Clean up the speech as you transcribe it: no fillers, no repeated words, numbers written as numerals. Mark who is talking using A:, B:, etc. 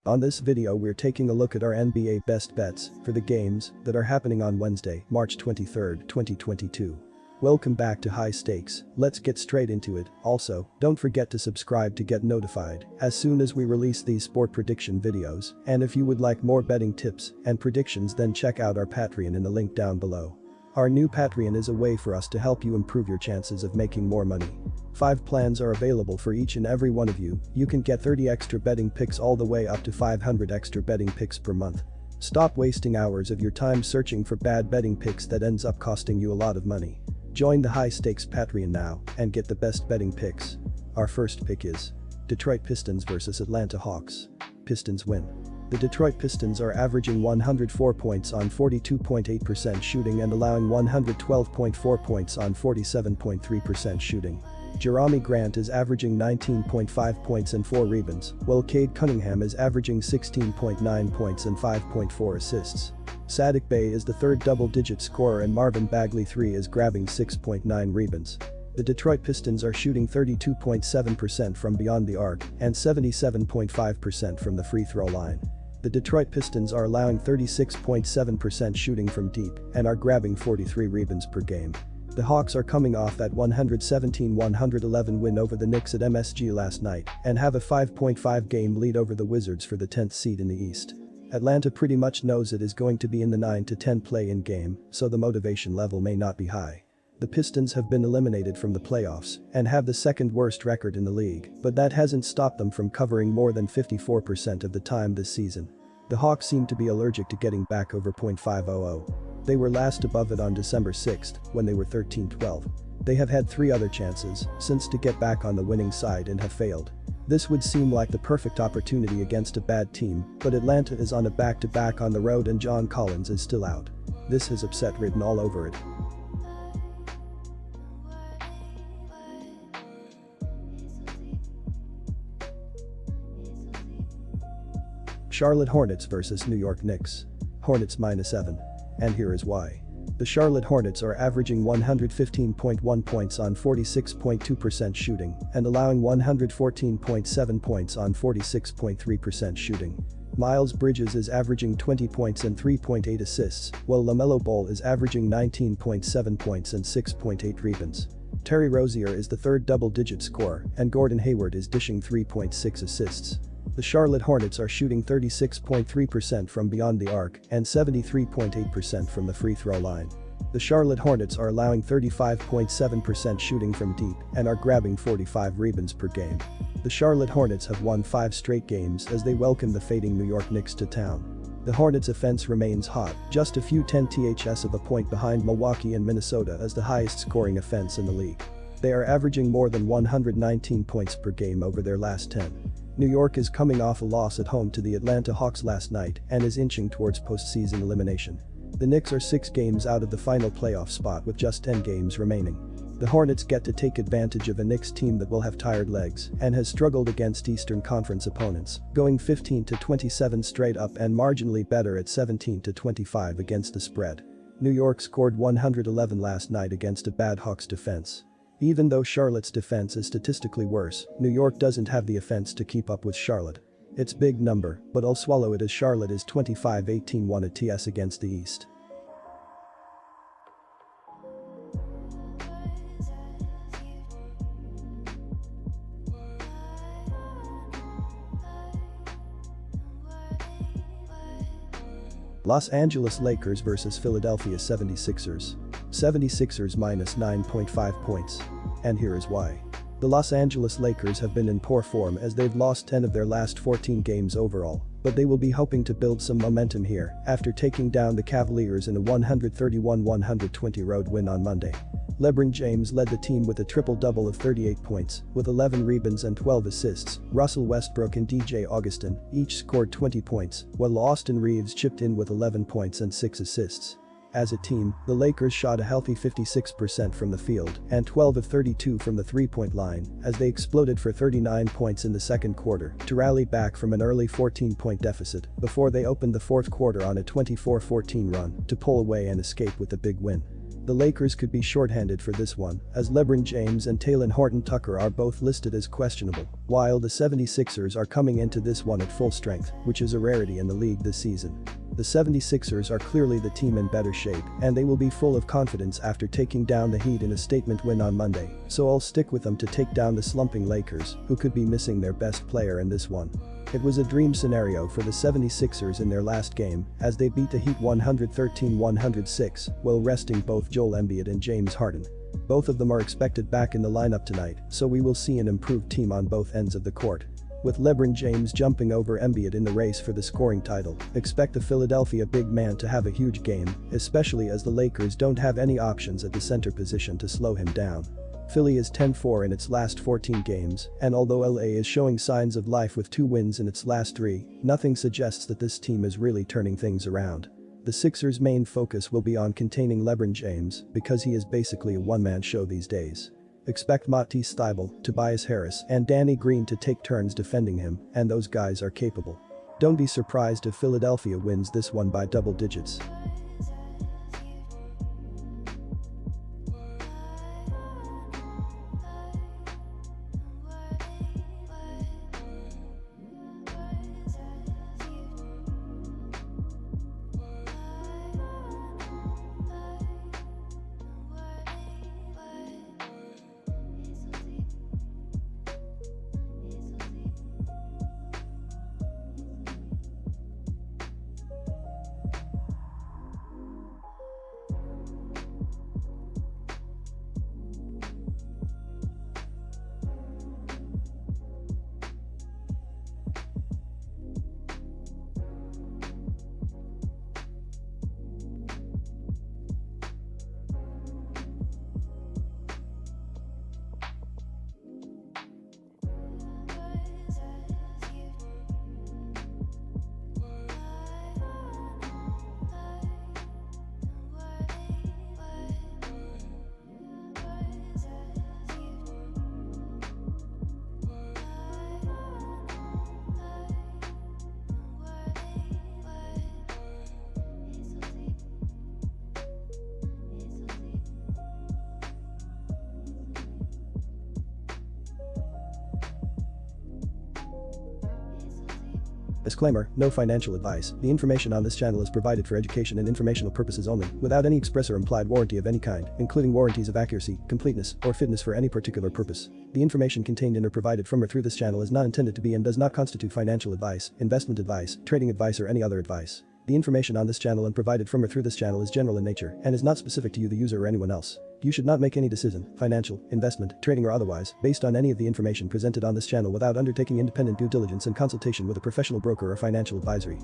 A: On this video we're taking a look at our NBA best bets for the games that are happening on Wednesday, March 23, 2022. Welcome back to High Stakes, let's get straight into it. Also, don't forget to subscribe to get notified as soon as we release these sport prediction videos, and if you would like more betting tips and predictions then check out our Patreon in the link down below. Our new Patreon is a way for us to help you improve your chances of making more money. 5 plans are available for each and every one of you. You can get 30 extra betting picks all the way up to 500 extra betting picks per month. Stop wasting hours of your time searching for bad betting picks that ends up costing you a lot of money. Join the High Stakes Patreon now and get the best betting picks. Our first pick is Detroit Pistons vs Atlanta Hawks. Pistons win. The Detroit Pistons are averaging 104 points on 42.8% shooting and allowing 112.4 points on 47.3% shooting. Jerami Grant is averaging 19.5 points and 4 rebounds, while Cade Cunningham is averaging 16.9 points and 5.4 assists. Saddiq Bey is the third double-digit scorer and Marvin Bagley III is grabbing 6.9 rebounds. The Detroit Pistons are shooting 32.7% from beyond the arc and 77.5% from the free throw line. The Detroit Pistons are allowing 36.7% shooting from deep and are grabbing 43 rebounds per game. The Hawks are coming off that 117-111 win over the Knicks at MSG last night and have a 5.5 game lead over the Wizards for the 10th seed in the East. Atlanta pretty much knows it is going to be in the 9-10 play-in game, so the motivation level may not be high. The Pistons have been eliminated from the playoffs and have the second worst record in the league, but that hasn't stopped them from covering more than 54% of the time this season. The Hawks seem to be allergic to getting back over .500. They were last above it on December 6th when they were 13-12. They have had 3 other chances since to get back on the winning side and have failed. This would seem like the perfect opportunity against a bad team, but Atlanta is on a back-to-back on the road and John Collins is still out. This has upset written all over it. Charlotte Hornets vs New York Knicks. Hornets -7. And here is why. The Charlotte Hornets are averaging 115.1 points on 46.2% shooting and allowing 114.7 points on 46.3% shooting. Miles Bridges is averaging 20 points and 3.8 assists, while LaMelo Ball is averaging 19.7 points and 6.8 rebounds. Terry Rozier is the third double-digit scorer and Gordon Hayward is dishing 3.6 assists. The Charlotte Hornets are shooting 36.3% from beyond the arc and 73.8% from the free throw line. The Charlotte Hornets are allowing 35.7% shooting from deep and are grabbing 45 rebounds per game. The Charlotte Hornets have won 5 straight games as they welcome the fading New York Knicks to town. The Hornets' offense remains hot, just a few 10ths of a point behind Milwaukee and Minnesota as the highest scoring offense in the league. They are averaging more than 119 points per game over their last 10. New York is coming off a loss at home to the Atlanta Hawks last night and is inching towards postseason elimination. The Knicks are 6 games out of the final playoff spot with just 10 games remaining. The Hornets get to take advantage of a Knicks team that will have tired legs and has struggled against Eastern Conference opponents, going 15-27 straight up and marginally better at 17-25 against the spread. New York scored 111 last night against a bad Hawks defense. Even though Charlotte's defense is statistically worse, New York doesn't have the offense to keep up with Charlotte. It's big number, but I'll swallow it as Charlotte is 25-18-1 at TS against the East. Los Angeles Lakers vs Philadelphia 76ers. 76ers -9.5 points. And here is why. The Los Angeles Lakers have been in poor form as they've lost 10 of their last 14 games overall, but they will be hoping to build some momentum here after taking down the Cavaliers in a 131-120 road win on Monday. LeBron James led the team with a triple-double of 38 points, with 11 rebounds and 12 assists. Russell Westbrook and DJ Augustin each scored 20 points, while Austin Reeves chipped in with 11 points and 6 assists. As a team, the Lakers shot a healthy 56% from the field and 12 of 32 from the three-point line as they exploded for 39 points in the second quarter to rally back from an early 14-point deficit before they opened the fourth quarter on a 24-14 run to pull away and escape with a big win. The Lakers could be shorthanded for this one, as LeBron James and Talen Horton-Tucker are both listed as questionable, while the 76ers are coming into this one at full strength, which is a rarity in the league this season. The 76ers are clearly the team in better shape, and they will be full of confidence after taking down the Heat in a statement win on Monday, so I'll stick with them to take down the slumping Lakers, who could be missing their best player in this one. It was a dream scenario for the 76ers in their last game, as they beat the Heat 113-106, while resting both Joel Embiid and James Harden. Both of them are expected back in the lineup tonight, so we will see an improved team on both ends of the court. With LeBron James jumping over Embiid in the race for the scoring title, expect the Philadelphia big man to have a huge game, especially as the Lakers don't have any options at the center position to slow him down. Philly is 10-4 in its last 14 games, and although LA is showing signs of life with 2 wins in its last 3, nothing suggests that this team is really turning things around. The Sixers' main focus will be on containing LeBron James, because he is basically a one-man show these days. Expect Matisse Thybulle, Tobias Harris, and Danny Green to take turns defending him, and those guys are capable. Don't be surprised if Philadelphia wins this one by double digits. Disclaimer, no financial advice. The information on this channel is provided for education and informational purposes only, without any express or implied warranty of any kind, including warranties of accuracy, completeness, or fitness for any particular purpose. The information contained in or provided from or through this channel is not intended to be and does not constitute financial advice, investment advice, trading advice, or any other advice. The information on this channel and provided from or through this channel is general in nature and is not specific to you, the user, or anyone else. You should not make any decision, financial, investment, trading, or otherwise, based on any of the information presented on this channel without undertaking independent due diligence and consultation with a professional broker or financial advisory.